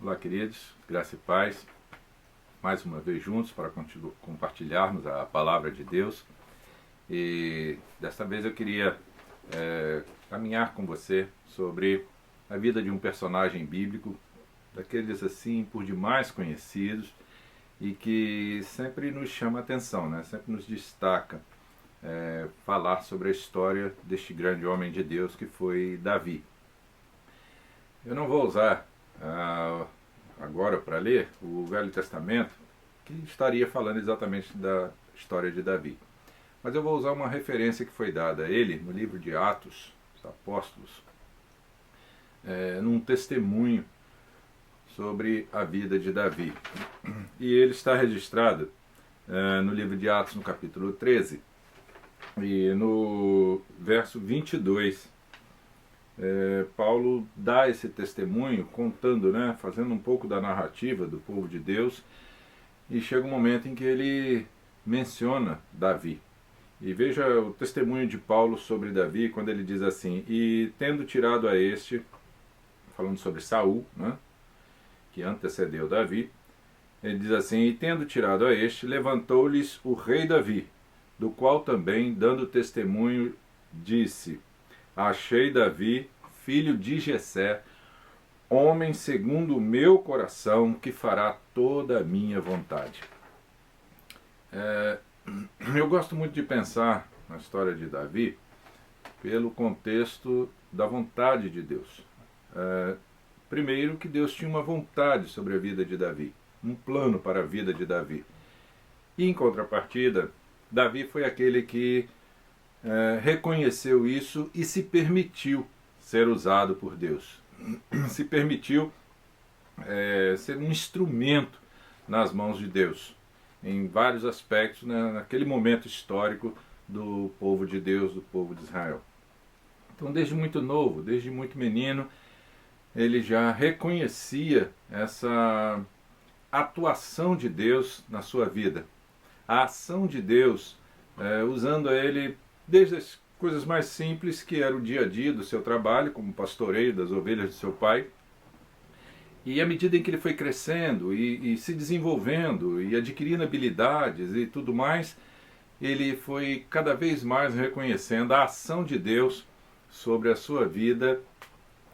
Olá, queridos, graça e paz, mais uma vez juntos para compartilharmos a palavra de Deus. E desta vez eu queria caminhar com você sobre a vida de um personagem bíblico, daqueles assim por demais conhecidos e que sempre nos chama a atenção, né? Sempre nos destaca falar sobre a história deste grande homem de Deus que foi Davi. Eu não vou usar agora para ler o Velho Testamento, que estaria falando exatamente da história de Davi. Mas eu vou usar uma referência que foi dada a ele no livro de Atos dos Apóstolos, num testemunho sobre a vida de Davi. E ele está registrado no livro de Atos, no capítulo 13, e no verso 22. Paulo dá esse testemunho contando, né, fazendo um pouco da narrativa do povo de Deus, e chega um momento em que ele menciona Davi. E veja o testemunho de Paulo sobre Davi, quando ele diz assim: e tendo tirado a este, falando sobre Saul, né, que antecedeu Davi, ele diz assim: e tendo tirado a este, levantou-lhes o rei Davi, do qual também, dando testemunho, disse: achei Davi, filho de Jessé, homem segundo o meu coração, que fará toda a minha vontade. Eu gosto muito de pensar na história de Davi pelo contexto da vontade de Deus. Primeiro, que Deus tinha uma vontade sobre a vida de Davi, um plano para a vida de Davi. E em contrapartida, Davi foi aquele que reconheceu isso e se permitiu ser usado por Deus. Se permitiu ser um instrumento nas mãos de Deus, em vários aspectos, né, naquele momento histórico do povo de Deus, do povo de Israel. Então, desde muito novo, desde muito menino, ele já reconhecia essa atuação de Deus na sua vida, a ação de Deus usando ele desde as coisas mais simples, que era o dia a dia do seu trabalho, como pastoreio das ovelhas de seu pai. E à medida em que ele foi crescendo e se desenvolvendo e adquirindo habilidades e tudo mais, ele foi cada vez mais reconhecendo a ação de Deus sobre a sua vida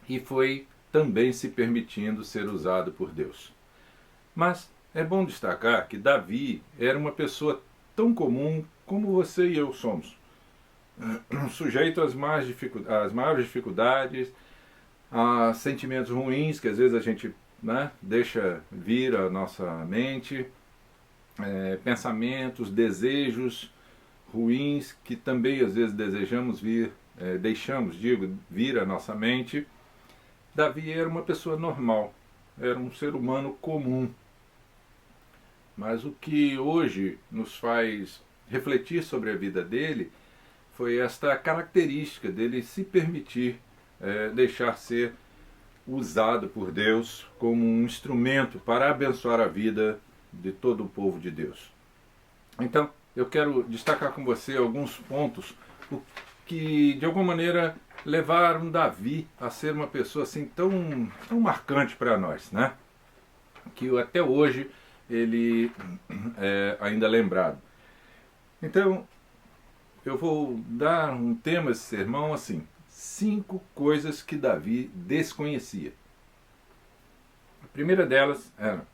e foi também se permitindo ser usado por Deus. Mas é bom destacar que Davi era uma pessoa tão comum como você e eu somos, sujeito às maiores dificuldades, a sentimentos ruins que às vezes a gente, né, deixa vir à nossa mente, pensamentos, desejos ruins que também às vezes deixamos vir à nossa mente. Davi era uma pessoa normal, era um ser humano comum. Mas o que hoje nos faz refletir sobre a vida dele foi esta característica dele se permitir deixar ser usado por Deus como um instrumento para abençoar a vida de todo o povo de Deus. Então, eu quero destacar com você alguns pontos que, de alguma maneira, levaram Davi a ser uma pessoa assim tão marcante para nós, né? Que até hoje ele é ainda lembrado. Então, eu vou dar um tema esse sermão assim: 5 coisas que Davi desconhecia. A primeira delas era: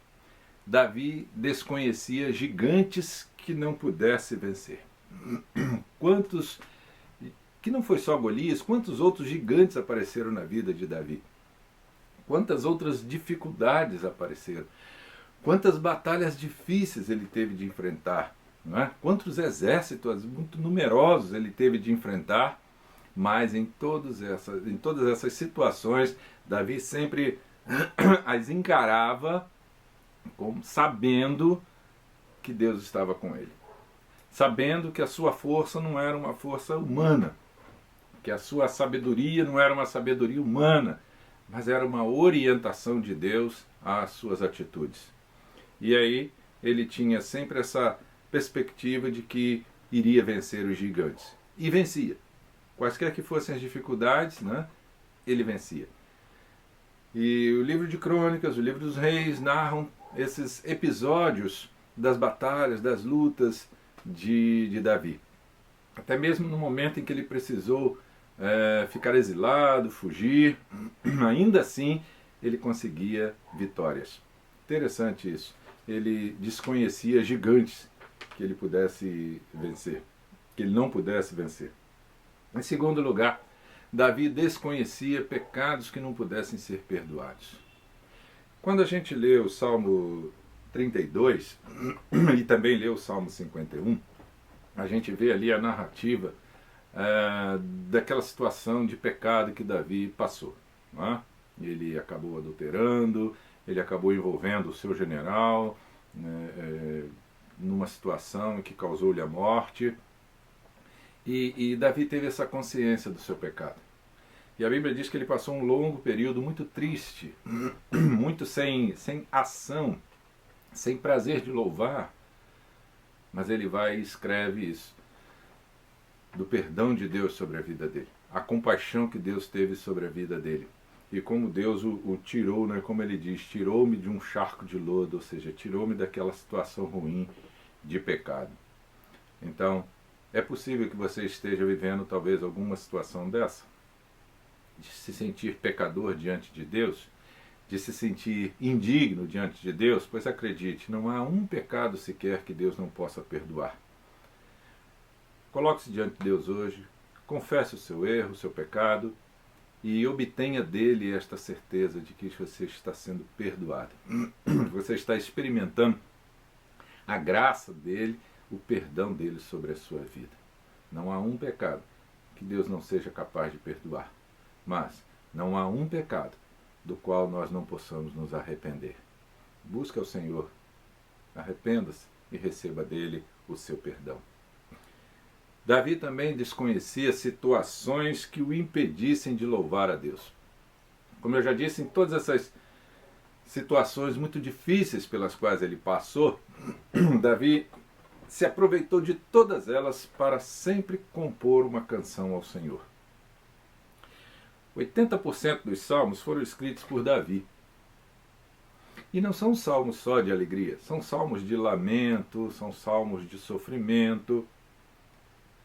Davi desconhecia gigantes que não pudesse vencer. Quantos, que não foi só Golias, quantos outros gigantes apareceram na vida de Davi? Quantas outras dificuldades apareceram? Quantas batalhas difíceis ele teve de enfrentar? Não é? Quantos exércitos muito numerosos ele teve de enfrentar, mas em todas essas situações, Davi sempre as encarava sabendo que Deus estava com ele. Sabendo que a sua força não era uma força humana, que a sua sabedoria não era uma sabedoria humana, mas era uma orientação de Deus às suas atitudes. E aí ele tinha sempre essa perspectiva de que iria vencer os gigantes. E vencia. Quaisquer que fossem as dificuldades, né, ele vencia. E o livro de Crônicas, o livro dos Reis narram esses episódios das batalhas, das lutas de Davi. Até mesmo no momento em que ele precisou ficar exilado, fugir, ainda assim ele conseguia vitórias. Interessante isso. Ele desconhecia gigantes que ele pudesse vencer, que ele não pudesse vencer. Em segundo lugar, Davi desconhecia pecados que não pudessem ser perdoados. Quando a gente lê o Salmo 32 e também lê o Salmo 51, a gente vê ali a narrativa daquela situação de pecado que Davi passou. Não é? Ele acabou adulterando, ele acabou envolvendo o seu general numa situação que causou-lhe a morte. E Davi teve essa consciência do seu pecado. E a Bíblia diz que ele passou um longo período muito triste, muito sem ação, sem prazer de louvar. Mas ele vai e escreve isso, do perdão de Deus sobre a vida dele, a compaixão que Deus teve sobre a vida dele. E como Deus o tirou, né, como ele diz, tirou-me de um charco de lodo, ou seja, tirou-me daquela situação ruim de pecado. Então, é possível que você esteja vivendo talvez alguma situação dessa, de se sentir pecador diante de Deus, de se sentir indigno diante de Deus, pois acredite, não há um pecado sequer que Deus não possa perdoar. Coloque-se diante de Deus hoje, confesse o seu erro, o seu pecado e obtenha dele esta certeza de que você está sendo perdoado. Você está experimentando a graça dele, o perdão dele sobre a sua vida. Não há um pecado que Deus não seja capaz de perdoar, mas não há um pecado do qual nós não possamos nos arrepender. Busque ao Senhor, arrependa-se e receba dele o seu perdão. Davi também desconhecia situações que o impedissem de louvar a Deus. Como eu já disse, em todas essas situações muito difíceis pelas quais ele passou, Davi se aproveitou de todas elas para sempre compor uma canção ao Senhor. 80% dos salmos foram escritos por Davi. E não são salmos só de alegria, são salmos de lamento, são salmos de sofrimento.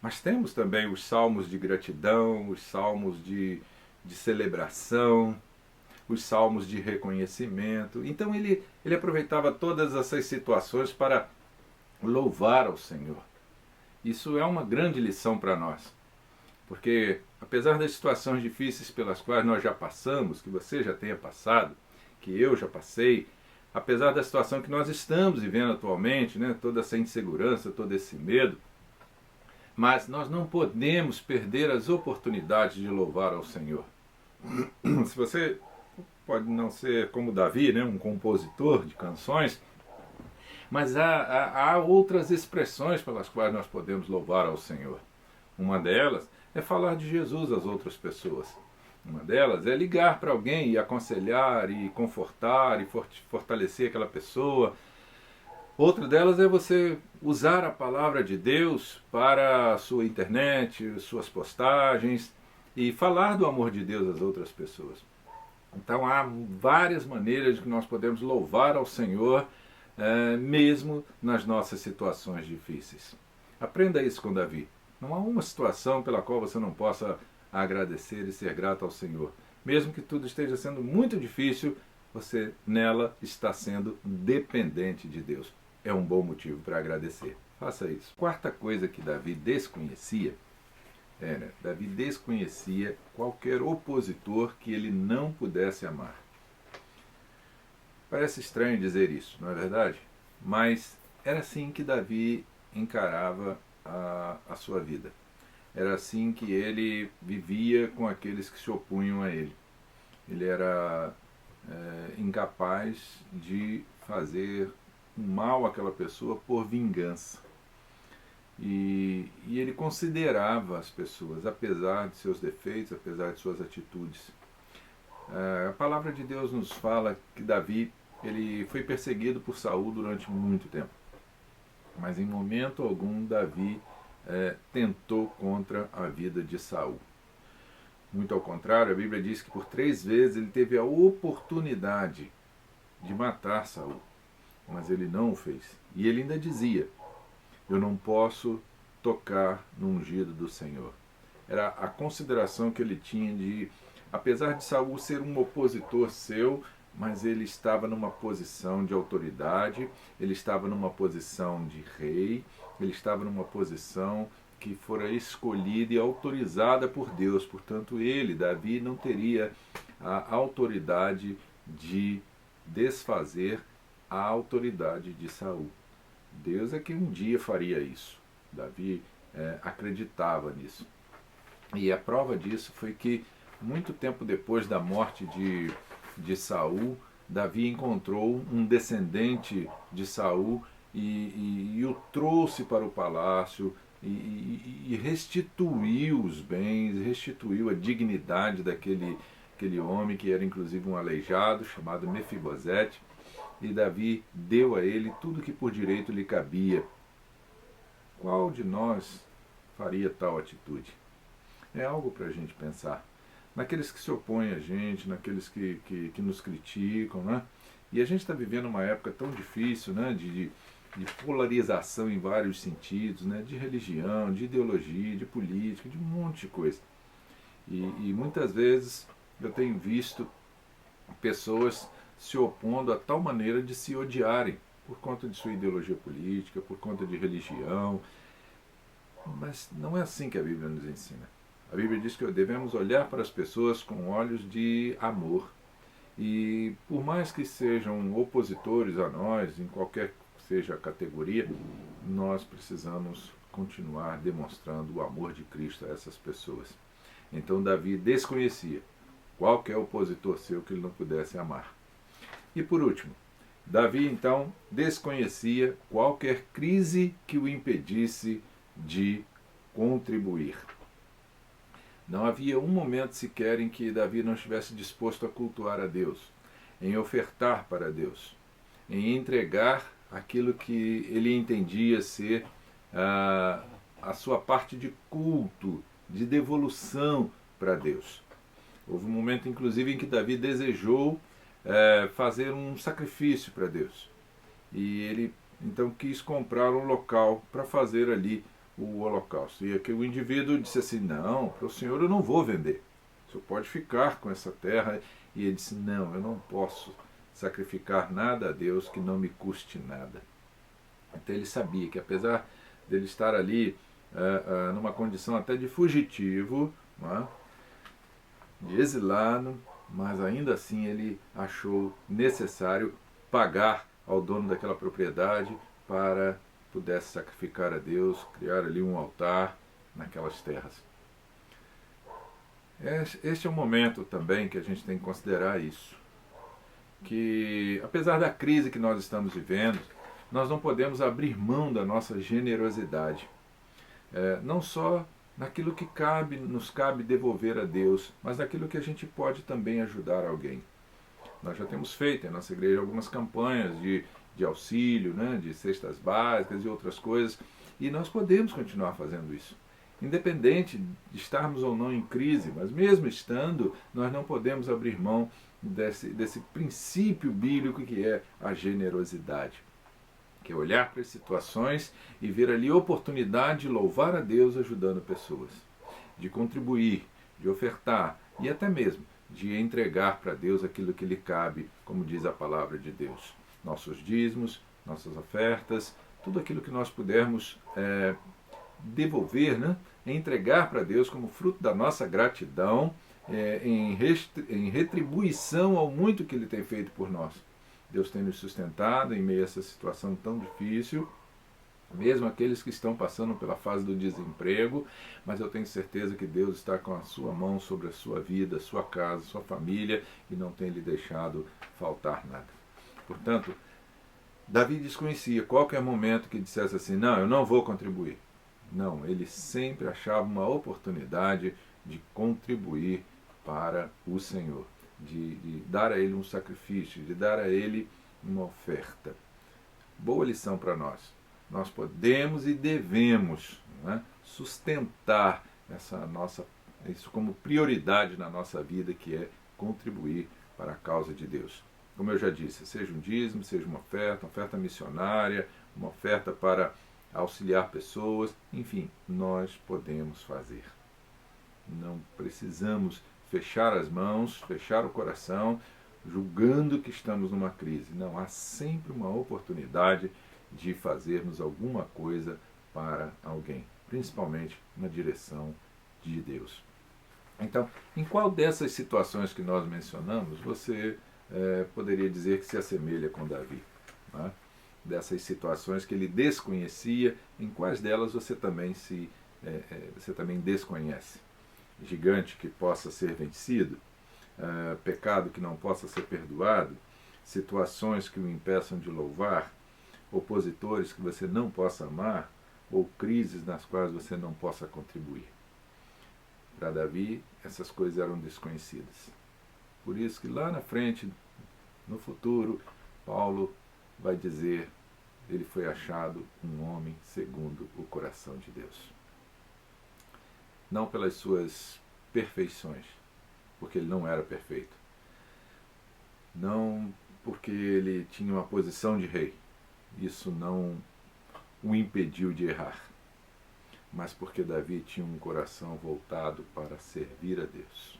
Mas temos também os salmos de gratidão, os salmos de celebração, os salmos de reconhecimento. Então ele aproveitava todas essas situações para louvar ao Senhor. Isso é uma grande lição para nós. Porque, apesar das situações difíceis pelas quais nós já passamos, que você já tenha passado, que eu já passei, apesar da situação que nós estamos vivendo atualmente, né, toda essa insegurança, todo esse medo, mas nós não podemos perder as oportunidades de louvar ao Senhor. Se você pode não ser como Davi, né, um compositor de canções, mas há outras expressões pelas quais nós podemos louvar ao Senhor. Uma delas é falar de Jesus às outras pessoas. Uma delas é ligar para alguém e aconselhar e confortar e fortalecer aquela pessoa. Outra delas é você usar a palavra de Deus para a sua internet, suas postagens e falar do amor de Deus às outras pessoas. Então há várias maneiras de que nós podemos louvar ao Senhor mesmo nas nossas situações difíceis. Aprenda isso com Davi. Não há uma situação pela qual você não possa agradecer e ser grato ao Senhor. Mesmo que tudo esteja sendo muito difícil, você nela está sendo dependente de Deus. É um bom motivo para agradecer. Faça isso. Quarta coisa que Davi desconhecia Davi desconhecia qualquer opositor que ele não pudesse amar. Parece estranho dizer isso, não é verdade? Mas era assim que Davi encarava a sua vida. Era assim que ele vivia com aqueles que se opunham a ele. Ele era incapaz de fazer mal àquela pessoa por vingança. E ele considerava as pessoas, apesar de seus defeitos, apesar de suas atitudes. A palavra de Deus nos fala que Davi ele foi perseguido por Saul durante muito tempo. Mas em momento algum Davi tentou contra a vida de Saul. Muito ao contrário, a Bíblia diz que por 3 vezes ele teve a oportunidade de matar Saul, mas ele não o fez. E ele ainda dizia: eu não posso tocar no ungido do Senhor. Era a consideração que ele tinha de, apesar de Saul ser um opositor seu, mas ele estava numa posição de autoridade, ele estava numa posição de rei, ele estava numa posição que fora escolhida e autorizada por Deus. Portanto, ele, Davi, não teria a autoridade de desfazer a autoridade de Saul. Deus é que um dia faria isso. Davi acreditava nisso. E a prova disso foi que, muito tempo depois da morte de Saul, Davi encontrou um descendente de Saul e o trouxe para o palácio e restituiu os bens, restituiu a dignidade daquele homem que era inclusive um aleijado, chamado Mefibosete, e Davi deu a ele tudo que por direito lhe cabia. Qual de nós faria tal atitude? É algo para a gente pensar. Naqueles que se opõem a gente, naqueles que nos criticam, né? E a gente está vivendo uma época tão difícil, né? De polarização em vários sentidos, né? De religião, de ideologia, de política, de um monte de coisa. E muitas vezes eu tenho visto pessoas se opondo a tal maneira de se odiarem por conta de sua ideologia política, por conta de religião. Mas não é assim que a Bíblia nos ensina. A Bíblia diz que devemos olhar para as pessoas com olhos de amor. E por mais que sejam opositores a nós, em qualquer que seja a categoria, nós precisamos continuar demonstrando o amor de Cristo a essas pessoas. Então Davi desconhecia qualquer opositor seu que ele não pudesse amar. E por último, Davi então desconhecia qualquer crise que o impedisse de contribuir. Não havia um momento sequer em que Davi não estivesse disposto a cultuar a Deus, em ofertar para Deus, em entregar aquilo que ele entendia ser a sua parte de culto, de devolução para Deus. Houve um momento, inclusive, em que Davi desejou fazer um sacrifício para Deus. E ele então quis comprar um local para fazer ali o holocausto. E aqui o indivíduo disse assim: não, para o senhor eu não vou vender, o senhor pode ficar com essa terra. E ele disse: não, eu não posso sacrificar nada a Deus que não me custe nada. Então ele sabia que, apesar dele estar ali numa condição até de fugitivo, não é? De exilado, mas ainda assim ele achou necessário pagar ao dono daquela propriedade para pudesse sacrificar a Deus, criar ali um altar naquelas terras. Este é um momento também que a gente tem que considerar isso, que apesar da crise que nós estamos vivendo, nós não podemos abrir mão da nossa generosidade, não só naquilo que nos cabe devolver a Deus, mas naquilo que a gente pode também ajudar alguém. Nós já temos feito em nossa igreja algumas campanhas de auxílio, né, de cestas básicas e outras coisas, e nós podemos continuar fazendo isso. Independente de estarmos ou não em crise, mas mesmo estando, nós não podemos abrir mão desse princípio bíblico que é a generosidade. Que é olhar para as situações e ver ali oportunidade de louvar a Deus ajudando pessoas, de contribuir, de ofertar e até mesmo de entregar para Deus aquilo que lhe cabe, como diz a palavra de Deus. Nossos dízimos, nossas ofertas, tudo aquilo que nós pudermos devolver, né? Entregar para Deus como fruto da nossa gratidão, em retribuição ao muito que Ele tem feito por nós. Deus tem nos sustentado em meio a essa situação tão difícil, mesmo aqueles que estão passando pela fase do desemprego, mas eu tenho certeza que Deus está com a sua mão sobre a sua vida, sua casa, sua família, e não tem lhe deixado faltar nada. Portanto, Davi desconhecia qualquer momento que dissesse assim: não, eu não vou contribuir. Não, ele sempre achava uma oportunidade de contribuir para o Senhor, de dar a Ele um sacrifício, de dar a Ele uma oferta. Boa lição para nós. Nós podemos e devemos, não é, sustentar essa nossa isso como prioridade na nossa vida, que é contribuir para a causa de Deus. Como eu já disse, seja um dízimo, seja uma oferta missionária, uma oferta para auxiliar pessoas, enfim, nós podemos fazer. Não precisamos fechar as mãos, fechar o coração, julgando que estamos numa crise. Não, há sempre uma oportunidade de fazermos alguma coisa para alguém, principalmente na direção de Deus. Então, em qual dessas situações que nós mencionamos você poderia dizer que se assemelha com Davi? Né? Dessas situações que ele desconhecia, em quais delas você também você também desconhece? Gigante que possa ser vencido, pecado que não possa ser perdoado, situações que o impeçam de louvar, opositores que você não possa amar, ou crises nas quais você não possa contribuir. Para Davi, essas coisas eram desconhecidas. Por isso que lá na frente, no futuro, Paulo vai dizer: ele foi achado um homem segundo o coração de Deus. Não pelas suas perfeições, porque ele não era perfeito. Não porque ele tinha uma posição de rei. Isso não o impediu de errar. Mas porque Davi tinha um coração voltado para servir a Deus.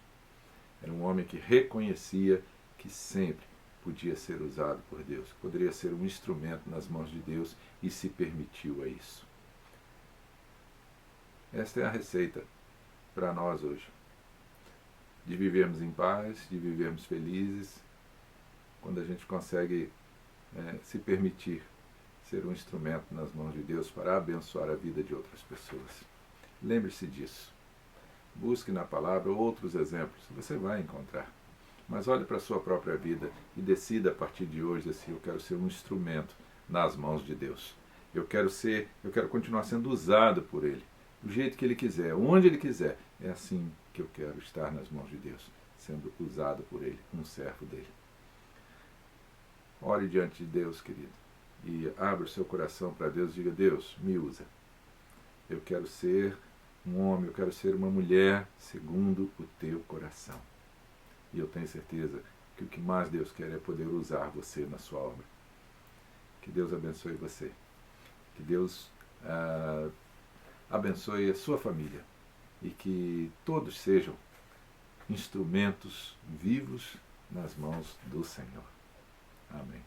Era um homem que reconhecia que sempre podia ser usado por Deus, poderia ser um instrumento nas mãos de Deus, e se permitiu a isso. Esta é a receita para nós hoje, de vivermos em paz, de vivermos felizes, quando a gente consegue se permitir ser um instrumento nas mãos de Deus para abençoar a vida de outras pessoas. Lembre-se disso. Busque na palavra outros exemplos, você vai encontrar. Mas olhe para a sua própria vida e decida a partir de hoje assim: eu quero ser um instrumento nas mãos de Deus. Eu quero continuar sendo usado por Ele, do jeito que Ele quiser, onde Ele quiser. É assim que eu quero estar nas mãos de Deus, sendo usado por Ele, um servo dEle. Ore diante de Deus, querido, e abra o seu coração para Deus e diga: Deus, me usa. Eu quero ser um homem, eu quero ser uma mulher segundo o teu coração. E eu tenho certeza que o que mais Deus quer é poder usar você na sua obra. Que Deus abençoe você. Que Deus abençoe a sua família. E que todos sejam instrumentos vivos nas mãos do Senhor. Amém.